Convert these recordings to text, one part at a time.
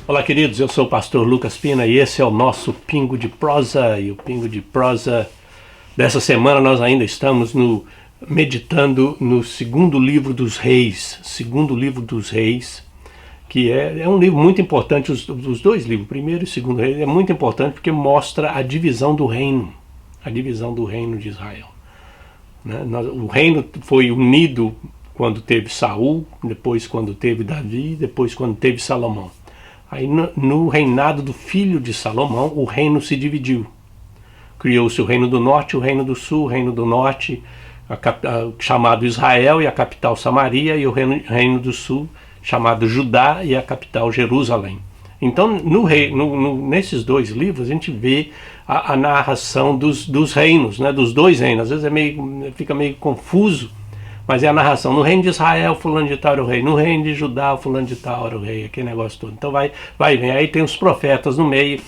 Olá, queridos, eu sou o pastor Lucas Pina e esse é o nosso Pingo de Prosa. E o Pingo de Prosa dessa semana nós ainda estamos meditando no segundo livro dos Reis. Segundo livro dos Reis, que é um livro muito importante, os dois livros, primeiro e segundo Reis, é muito importante porque mostra a divisão do reino de Israel. O reino foi unido quando teve Saul, depois quando teve Davi, depois quando teve Salomão. Aí no reinado do filho de Salomão, o reino se dividiu. Criou-se o reino do norte, o reino do sul. O reino do norte, chamado Israel e a capital Samaria, e o reino do sul, chamado Judá e a capital Jerusalém. Então, nesses dois livros, a gente vê a narração dos reinos, né, dos dois reinos. Às vezes fica meio confuso, mas é a narração. No reino de Israel, fulano de tal era o rei. No reino de Judá, fulano de tal era o rei. Aquele negócio todo. Então vai. Aí tem os profetas no meio.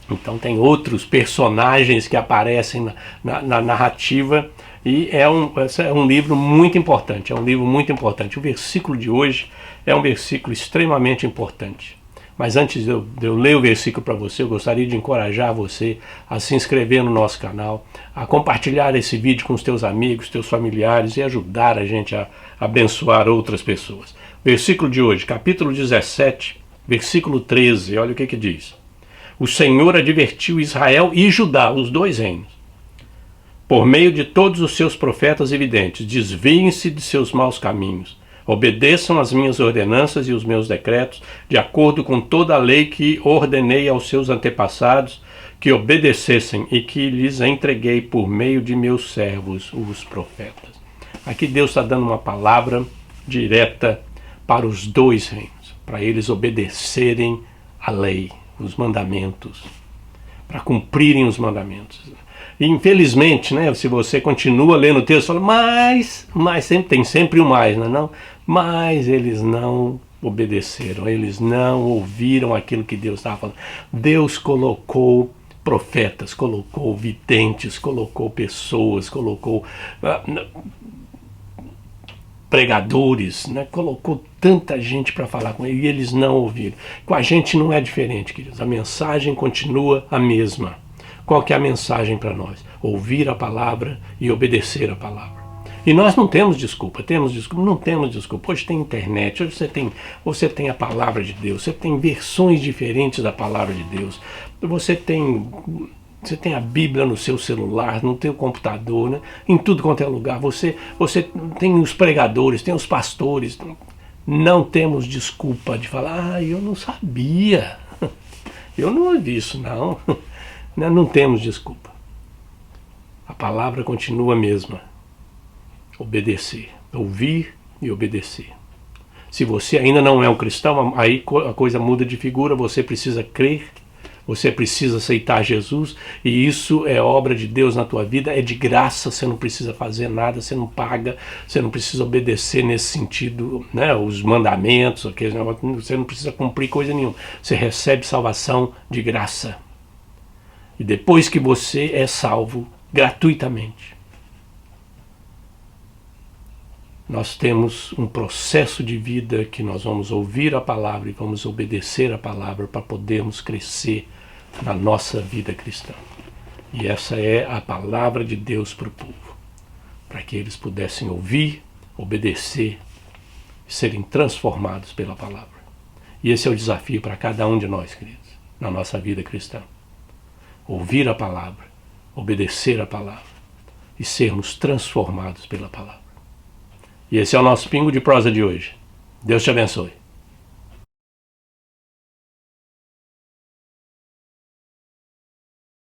Então tem outros personagens que aparecem na narrativa. E é um livro muito importante. É um livro muito importante. O versículo de hoje é um versículo extremamente importante. Mas antes de eu ler o versículo para você, eu gostaria de encorajar você a se inscrever no nosso canal, a compartilhar esse vídeo com os teus amigos, teus familiares e ajudar a gente a abençoar outras pessoas. Versículo de hoje, capítulo 17, versículo 13, olha o que diz. O Senhor advertiu Israel e Judá, os dois reinos, por meio de todos os seus profetas e videntes: desviem-se de seus maus caminhos. Obedeçam as minhas ordenanças e os meus decretos, de acordo com toda a lei que ordenei aos seus antepassados que obedecessem e que lhes entreguei por meio de meus servos, os profetas. Aqui Deus está dando uma palavra direta para os dois reinos, para eles obedecerem a lei, os mandamentos, para cumprirem os mandamentos. E, infelizmente, né, se você continua lendo o texto, fala, mas tem sempre o mais, não é não? Mas eles não obedeceram, eles não ouviram aquilo que Deus estava falando. Deus colocou profetas, colocou videntes, colocou pessoas, colocou pregadores, né? Colocou tanta gente para falar com ele e eles não ouviram. Com a gente não é diferente, queridos. A mensagem continua a mesma. Qual que é a mensagem para nós? Ouvir a palavra e obedecer a palavra. E nós não temos desculpa, não temos desculpa. Hoje tem internet, hoje você tem a palavra de Deus, você tem versões diferentes da palavra de Deus. Você tem a Bíblia no seu celular, no teu computador, né? Em tudo quanto é lugar. Você tem os pregadores, tem os pastores. Não temos desculpa de falar, eu não sabia. Eu não ouvi isso, não. Não temos desculpa. A palavra continua a mesma. Obedecer. Ouvir e obedecer. Se você ainda não é um cristão, aí a coisa muda de figura. Você precisa crer. Você precisa aceitar Jesus. E isso é obra de Deus na tua vida. É de graça. Você não precisa fazer nada. Você não paga. Você não precisa obedecer nesse sentido, né? Os mandamentos. Você não precisa cumprir coisa nenhuma. Você recebe salvação de graça. E depois que você é salvo gratuitamente, nós temos um processo de vida que nós vamos ouvir a palavra e vamos obedecer a palavra para podermos crescer na nossa vida cristã. E essa é a palavra de Deus para o povo, para que eles pudessem ouvir, obedecer e serem transformados pela palavra. E esse é o desafio para cada um de nós, queridos, na nossa vida cristã. Ouvir a palavra, obedecer a palavra e sermos transformados pela palavra. E esse é o nosso Pingo de Prosa de hoje. Deus te abençoe.